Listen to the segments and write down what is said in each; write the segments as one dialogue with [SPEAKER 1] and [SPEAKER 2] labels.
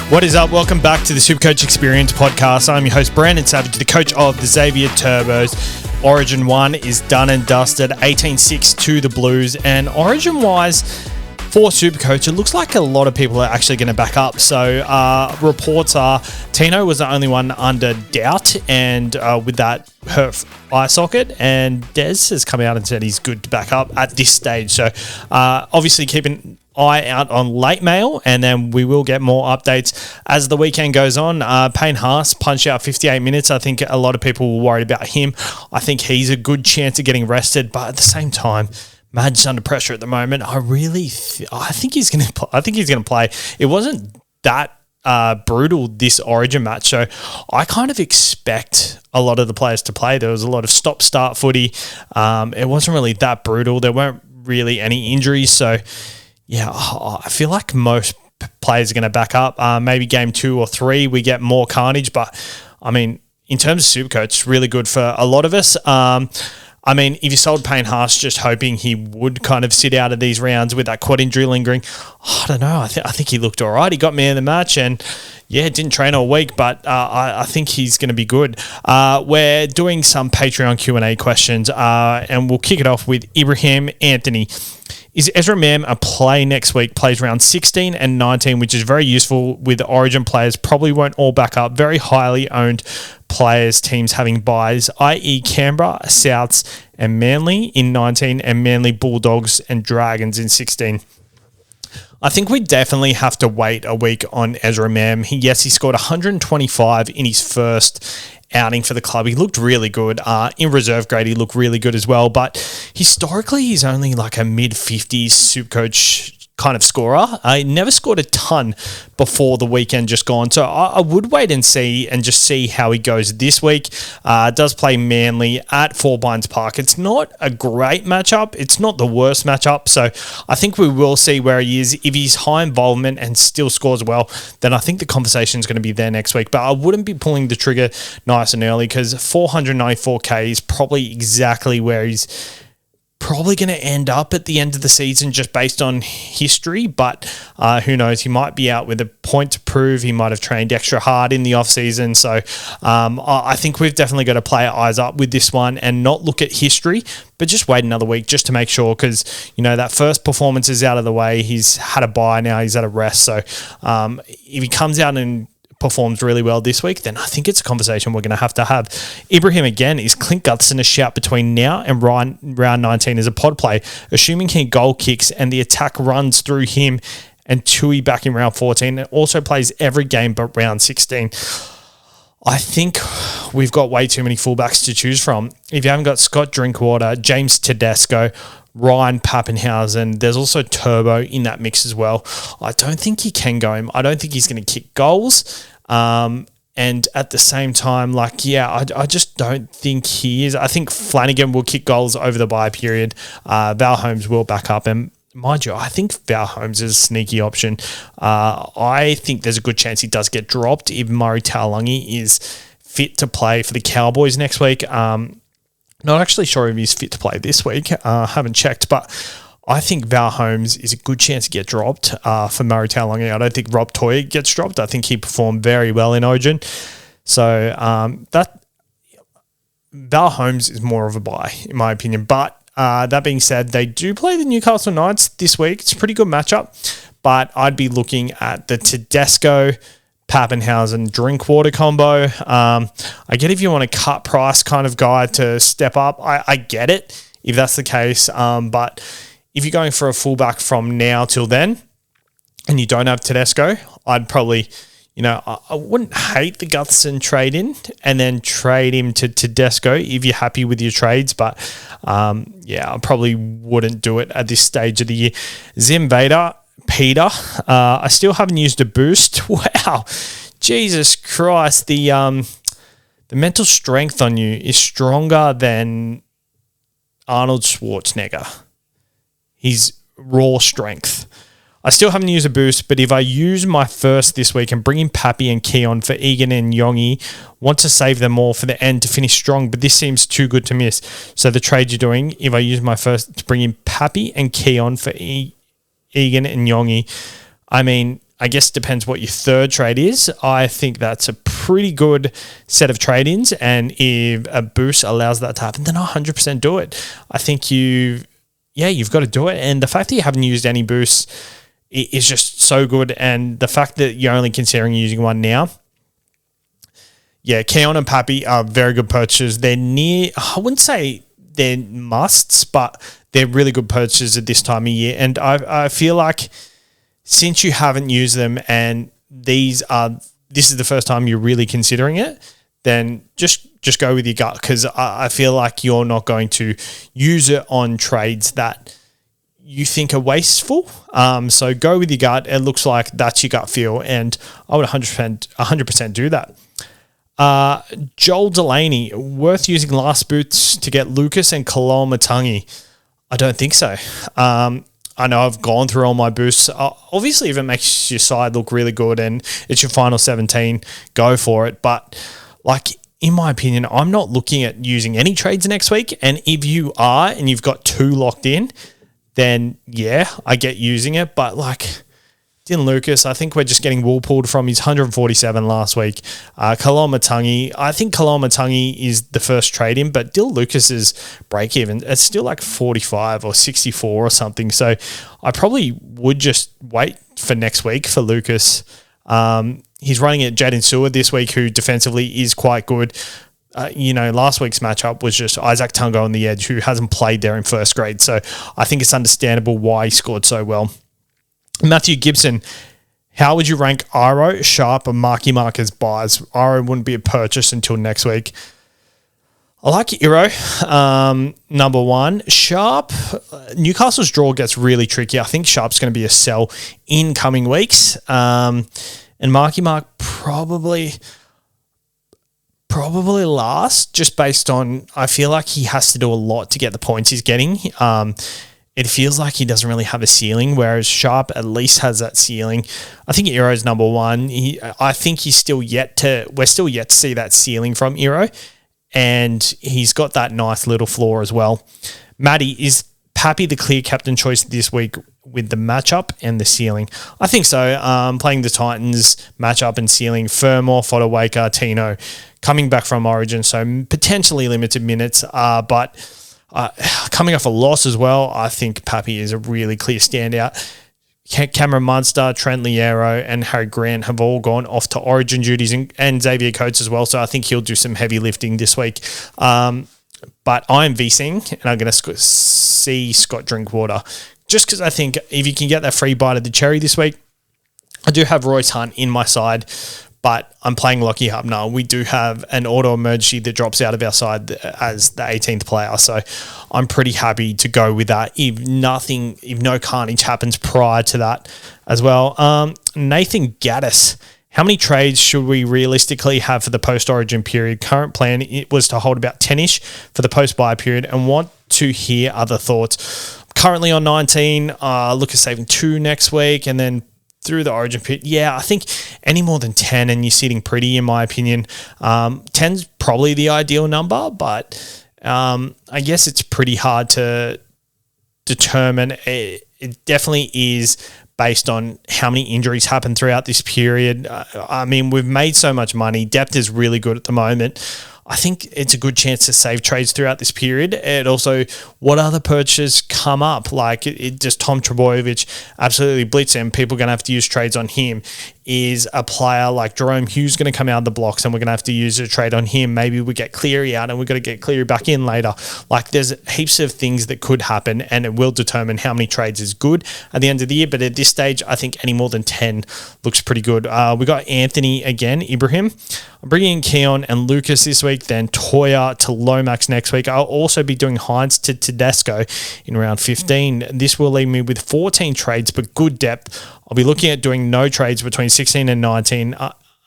[SPEAKER 1] What is up? Welcome back to the SuperCoach Experience podcast. I'm your host, Brandon Savage, the coach of the Xavier Turbos. Origin 1 is done and dusted, 18-6 to the Blues. And Origin-wise, for SuperCoach, it looks like a lot of people are actually going to back up. So reports are Tino was the only one under doubt, and with that hurt eye socket, and Des has come out and said he's good to back up at this stage. So obviously keep an eye out on late mail, and then we will get more updates as the weekend goes on. Payne Haas punched out 58 minutes. I think a lot of people were worried about him. I think he's a good chance of getting rested, but at the same time, Madge's under pressure at the moment. I think he's going to. I think he's going to play. It wasn't that brutal this Origin match, so I kind of expect a lot of the players to play. There was a lot of stop-start footy. It wasn't really that brutal. There weren't really any injuries, so yeah, I feel like most players are going to back up. Maybe game 2 or 3 we get more carnage, but I mean, in terms of SuperCoach, it's really good for a lot of us. I mean, if you sold Payne Haas just hoping he would kind of sit out of these rounds with that quad injury lingering, I don't know. I think he looked all right. He got me in the match, and yeah, didn't train all week, but I think he's going to be good. We're doing some Patreon Q&A questions, and we'll kick it off with Ibrahim Anthony. Is Ezra Mam a play next week? Plays round 16 and 19, which is very useful with the Origin players. Probably won't all back up. Very highly owned players, teams having buys, i.e. Canberra, Souths and Manly in 19, and Manly Bulldogs and Dragons in 16. I think we definitely have to wait a week on Ezra Mam. He scored 125 in his first outing for the club. He looked really good. In reserve grade, he looked really good as well. But historically, he's only like a mid-50s SuperCoach kind of scorer. He never scored a ton before the weekend just gone. So I would wait and see how he goes this week. Does play Manly at Forbines Park. It's not a great matchup. It's not the worst matchup. So I think we will see where he is. If he's high involvement and still scores well, then I think the conversation is going to be there next week. But I wouldn't be pulling the trigger nice and early, because 494k is probably exactly where he's probably going to end up at the end of the season, just based on history. But who knows? He might be out with a point to prove. He might have trained extra hard in the off season. So I think we've definitely got to play our eyes up with this one and not look at history, but just wait another week just to make sure, because that first performance is out of the way. He's had a bye now. He's had a rest. So if he comes out and performs really well this week, then I think it's a conversation we're going to have. Ibrahim again, is Clint Gutherson a shout between now and round 19 as a pod play, assuming he goal kicks and the attack runs through him and Tui back in round 14, and also plays every game but round 16. I think we've got way too many fullbacks to choose from. If you haven't got Scott Drinkwater, James Tedesco, Ryan Pappenhausen, there's also Turbo in that mix as well. I don't think he can go him. I don't think he's going to kick goals. And at the same time, I just don't think he is. I think Flanagan will kick goals over the bye period. Val Holmes will back up. And mind you, I think Val Holmes is a sneaky option. I think there's a good chance he does get dropped if Murray Taulagi is fit to play for the Cowboys next week. Not actually sure if he's fit to play this week. Haven't checked, but I think Val Holmes is a good chance to get dropped for Murray Taulagi. I don't think Rob Toy gets dropped. I think he performed very well in Origin. So that Val Holmes is more of a buy, in my opinion. But that being said, they do play the Newcastle Knights this week. It's a pretty good matchup, but I'd be looking at the Tedesco, Pappenhausen, Drinkwater combo. I get if you want a cut price kind of guy to step up. I get it if that's the case. But if you're going for a fullback from now till then and you don't have Tedesco, I'd probably, I wouldn't hate the Gutherson trade in and then trade him to Tedesco if you're happy with your trades. But I probably wouldn't do it at this stage of the year. Zim Vader, Peter, I still haven't used a boost. Wow, Jesus Christ! The mental strength on you is stronger than Arnold Schwarzenegger. His raw strength. I still haven't used a boost, but if I use my first this week and bring in Pappy and Keon for Egan and Yongi, want to save them all for the end to finish strong, but this seems too good to miss. So the trade you're doing, if I use my first to bring in Pappy and Keon for Egan and Yongi, I mean, I guess it depends what your third trade is. I think that's a pretty good set of trade-ins, and if a boost allows that to happen, then 100% do it. I think you've got to do it, and the fact that you haven't used any boosts is just so good, and the fact that you're only considering using one now, Keon and Pappy are very good purchases. They're I wouldn't say they're musts, but they're really good purchases at this time of year, and I feel like since you haven't used them and this is the first time you're really considering it, then just go with your gut, because I feel like you're not going to use it on trades that you think are wasteful. So go with your gut. It looks like that's your gut feel, and I would 100% do that. Joel Delaney, worth using last boots to get Lucas and Kalamatangi? I don't think so. I know I've gone through all my boosts. Obviously, if it makes your side look really good and it's your final 17, go for it. But, in my opinion, I'm not looking at using any trades next week. And if you are and you've got 2 locked in, then, I get using it. But, Dylan Lucas, I think we're just getting wool pulled from his 147 last week. Kalamatangi, I think Kalamatangi is the first trade in, but Dylan Lucas's break even, it's still 45 or 64 or something. So I probably would just wait for next week for Lucas. He's running at Jaden Seward this week, who defensively is quite good. Last week's matchup was just Isaac Tungo on the edge, who hasn't played there in first grade. So I think it's understandable why he scored so well. Matthew Gibson, how would you rank Iro, Sharp, and Marky Mark as buys? Iro wouldn't be a purchase until next week. I like Iro, number one. Sharp, Newcastle's draw gets really tricky. I think Sharp's going to be a sell in coming weeks. And Marky Mark probably last, just based on, I feel like he has to do a lot to get the points he's getting. It feels like he doesn't really have a ceiling, whereas Sharp at least has that ceiling. I think Iro's number one. I think we're still yet to see that ceiling from Iro, and he's got that nice little floor as well. Matty, is Pappy the clear captain choice this week with the matchup and the ceiling? I think so. Playing the Titans matchup and ceiling, Fermor, Fodawaker, Tino, coming back from Origin, so potentially limited minutes, but coming off a loss as well, I think Pappy is a really clear standout. Cameron Munster, Trent Liero, and Harry Grant have all gone off to Origin duties, and Xavier Coates as well, so I think he'll do some heavy lifting this week. But I'm VCing, and I'm going to see Scott Drinkwater, just because I think if you can get that free bite of the cherry this week. I do have Royce Hunt in my side, but I'm playing Lockie Hubner. We do have an auto emergency that drops out of our side as the 18th player, so I'm pretty happy to go with that if no carnage happens prior to that as well. Nathan Gaddis, how many trades should we realistically have for the post-origin period? Current plan was to hold about 10-ish for the post-buy period, and want to hear other thoughts. Currently on 19, look at saving 2 next week, and then through the origin pit. I think any more than 10 and you're sitting pretty, in my opinion. 10's probably the ideal number, but I guess it's pretty hard to determine. It definitely is based on how many injuries happen throughout this period. We've made so much money. Depth is really good at the moment. I think it's a good chance to save trades throughout this period. And also, what other purchases come up? Does Tom Trebojevic absolutely blitz him? People are going to have to use trades on him. Is a player like Jerome Hughes going to come out of the blocks and we're going to have to use a trade on him? Maybe we get Cleary out and we've got to get Cleary back in later. There's heaps of things that could happen, and it will determine how many trades is good at the end of the year. But at this stage, I think any more than 10 looks pretty good. We got Anthony again, Ibrahim. I'm bringing in Keon and Lucas this week, then Toya to Lomax next week. I'll also be doing Hines to Tedesco in round 15. This will leave me with 14 trades, but good depth. I'll be looking at doing no trades between 16 and 19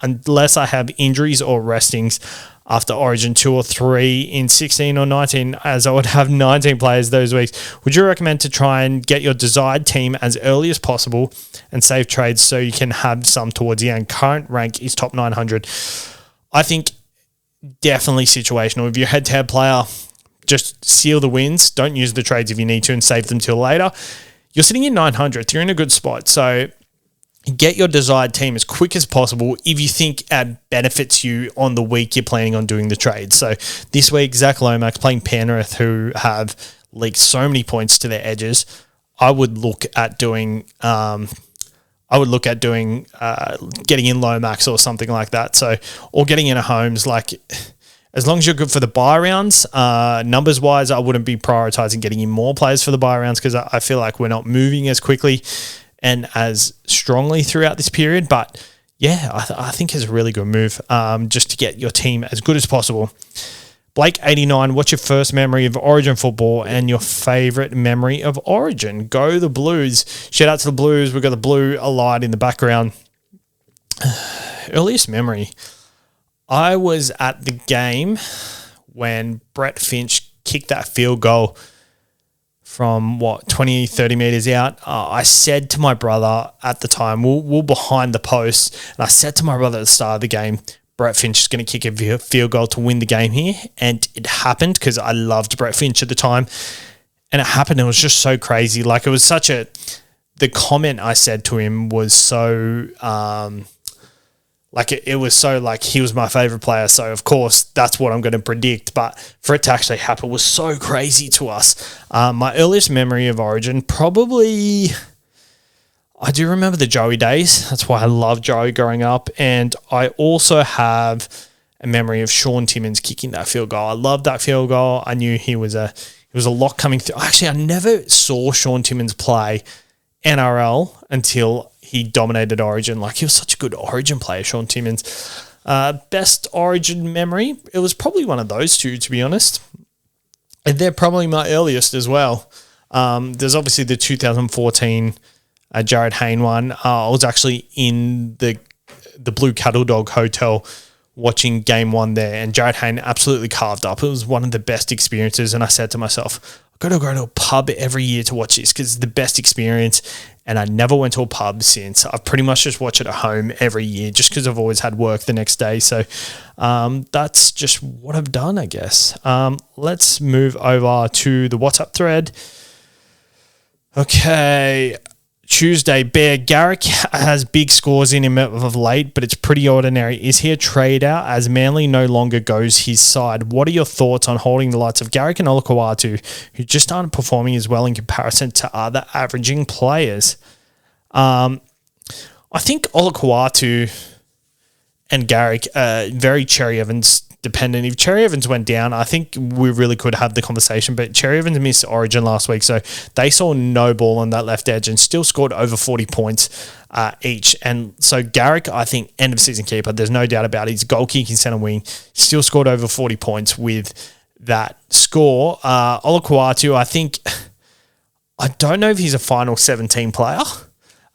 [SPEAKER 1] unless I have injuries or restings after Origin 2 or 3 in 16 or 19, as I would have 19 players those weeks. Would you recommend to try and get your desired team as early as possible and save trades so you can have some towards the end? Current rank is top 900. I think definitely situational. If you're a head-to-head player, just seal the wins. Don't use the trades if you need to and save them till later. You're sitting in 900th. You're in a good spot. So get your desired team as quick as possible if you think it benefits you on the week you're planning on doing the trade. So this week, Zach Lomax playing Penrith, who have leaked so many points to their edges. I would look at doing getting in Lomax or something like that. So, or getting in a Holmes. Like, as long as you're good for the bye rounds, numbers wise, I wouldn't be prioritizing getting in more players for the bye rounds because I feel like we're not moving as quickly and as strongly throughout this period. But yeah, I think it's a really good move just to get your team as good as possible. Blake89, what's your first memory of Origin football and your favourite memory of Origin? Go the Blues. Shout out to the Blues. We've got the blue light in the background. Earliest memory. I was at the game when Brett Finch kicked that field goal from 20, 30 metres out. I said to my brother at the time, we're behind the post, and I said to my brother at the start of the game, Brett Finch is going to kick a field goal to win the game here. And it happened because I loved Brett Finch at the time. And it happened. It was just so crazy. Like, it was the comment I said to him was so, it was so like he was my favorite player. So, of course, that's what I'm going to predict. But for it to actually happen was so crazy to us. My earliest memory of Origin, probably, I do remember the Joey days. That's why I loved Joey growing up. And I also have a memory of Sean Timmins kicking that field goal. I loved that field goal. I knew he was a lock coming through. Actually, I never saw Sean Timmins play NRL until he dominated Origin. Like, he was such a good Origin player, Sean Timmins. Best Origin memory? It was probably one of those two, to be honest. And they're probably my earliest as well. There's obviously the 2014 Jared Hayne one. I was actually in the Blue Cattle Dog Hotel watching game one there, and Jared Hayne absolutely carved up. It was one of the best experiences, and I said to myself, I've got to go to a pub every year to watch this because it's the best experience, and I never went to a pub since. I've pretty much just watched it at home every year just because I've always had work the next day. So that's just what I've done, I guess. Let's move over to the WhatsApp thread. Okay. Tuesday, Bear Garrick has big scores in him of late, but it's pretty ordinary. Is he a trader as Manly no longer goes his side? What are your thoughts on holding the likes of Garrick and Olakau'atu, who just aren't performing as well in comparison to other averaging players? I think Olakau'atu and Garrick are very Cherry Evans dependent. If Cherry Evans went down, I think we really could have the conversation, but Cherry Evans missed Origin last week, so they saw no ball on that left edge and still scored over 40 points each. And so Garrick, I think, end of season keeper, there's no doubt about it. He's goal kicking centre wing, still scored over 40 points with that score. Olakau'atu, I don't know if he's a final 17 player,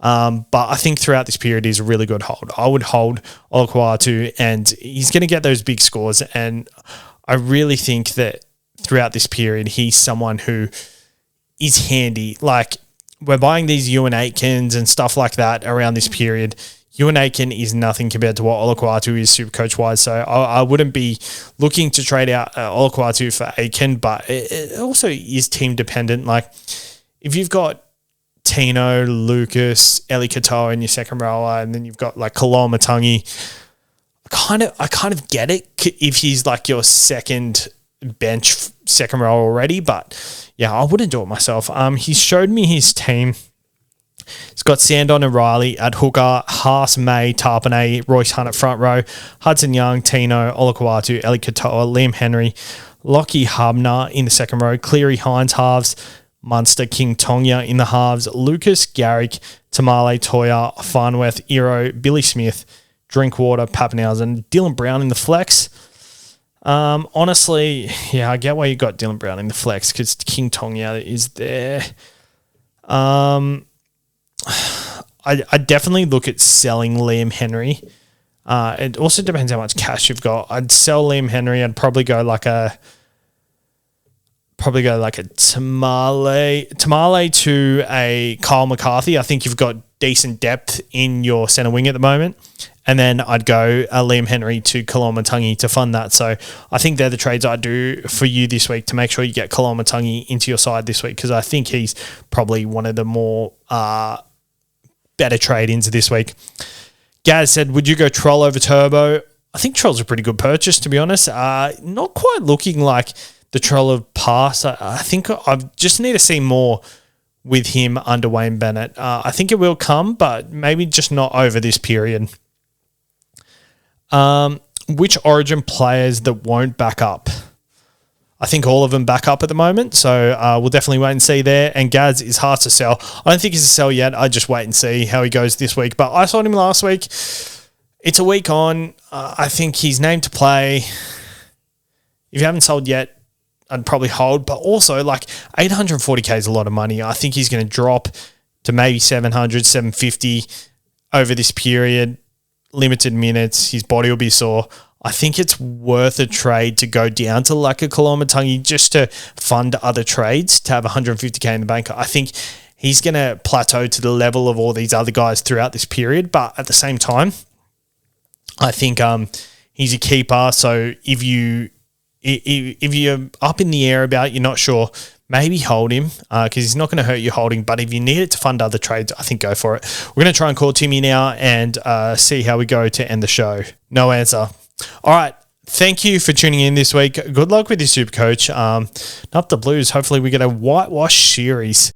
[SPEAKER 1] but I think throughout this period he's a really good hold. I would hold Olakau'atu, and he's going to get those big scores. And I really think that throughout this period he's someone who is handy. Like, we're buying these Ewan Aitkins and stuff like that around this period. Ewan Aitken is nothing compared to what Olakau'atu is Supercoach-wise. So I wouldn't be looking to trade out Olakau'atu for Aitken, but it also is team dependent. Like, if you've got Tino, Lucas, Eli Katoa in your second rower, and then you've got like Koloamatangi, I kind of get it if he's like your second bench second rower already, but yeah, I wouldn't do it myself. He showed me his team. He's got Sandon and Riley at hooker, Haas, May, Tarpanay, Royce Hunt at front row, Hudson Young, Tino, Olakau'atu, Eli Katoa, Liam Henry, Lockie Hubner in the second row, Cleary, Hines halves, Munster, King Tonga in the halves, Lucas, Garrick, Tamale, Toya, Farnworth, Iro, Billy Smith, Drinkwater, Pappenhausen, Dylan Brown in the flex. Honestly, yeah, I get why you got Dylan Brown in the flex because King Tonga is there. I definitely look at selling Liam Henry. It also depends how much cash you've got. I'd sell Liam Henry. I'd probably go like a Tamale to a Kyle McCarthy. I think you've got decent depth in your centre wing at the moment. And then I'd go Liam Henry to Koloamatangi to fund that. So I think they're the trades I do for you this week to make sure you get Koloamatangi into your side this week, because I think he's probably one of the more better trade-ins this week. Gaz said, would you go Troll over Turbo? I think Troll's a pretty good purchase, to be honest. Not quite looking like the Troll of past. I think I just need to see more with him under Wayne Bennett. I think it will come, but maybe just not over this period. Which Origin players that won't back up? I think all of them back up at the moment, so we'll definitely wait and see there. And Gaz is hard to sell. I don't think he's a sell yet. I just wait and see how he goes this week. But I sold him last week. It's a week on. I think he's named to play. If you haven't sold yet, I'd probably hold. But also, like, 840K is a lot of money. I think he's going to drop to maybe 700, 750 over this period. Limited minutes. His body will be sore. I think it's worth a trade to go down to like a Kolomatangi just to fund other trades, to have 150K in the bank. I think he's going to plateau to the level of all these other guys throughout this period. But at the same time, I think he's a keeper. So if you're up in the air about it, you're not sure, maybe hold him because he's not going to hurt you holding. But if you need it to fund other trades, I think go for it. We're going to try and call Timmy now and see how we go to end the show. No answer. All right. Thank you for tuning in this week. Good luck with your SuperCoach. Up the Blues. Hopefully we get a whitewash series.